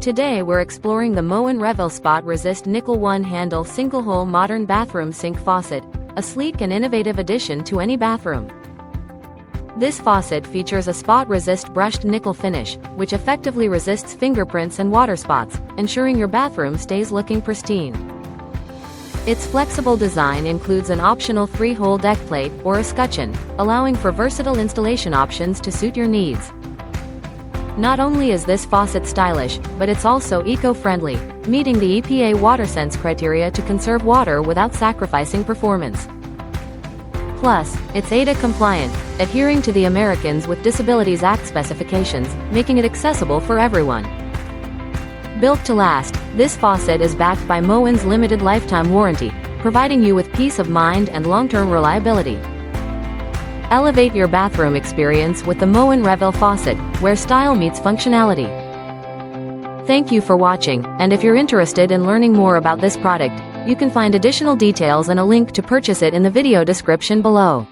Today we're exploring the Moen Revyl Spot Resist Nickel 1 Handle Single Hole Modern Bathroom Sink Faucet, a sleek and innovative addition to any bathroom. This faucet features a spot-resist brushed nickel finish, which effectively resists fingerprints and water spots, ensuring your bathroom stays looking pristine. Its flexible design includes an optional 3-hole deck plate or escutcheon, allowing for versatile installation options to suit your needs. Not only is this faucet stylish, but it's also eco-friendly, meeting the EPA WaterSense criteria to conserve water without sacrificing performance. Plus, it's ADA compliant, adhering to the Americans with Disabilities Act specifications, making it accessible for everyone. Built to last, this faucet is backed by Moen's limited lifetime warranty, providing you with peace of mind and long-term reliability. Elevate your bathroom experience with the Moen Revyl faucet, where style meets functionality. Thank you for watching, and if you're interested in learning more about this product, you can find additional details and a link to purchase it in the video description below.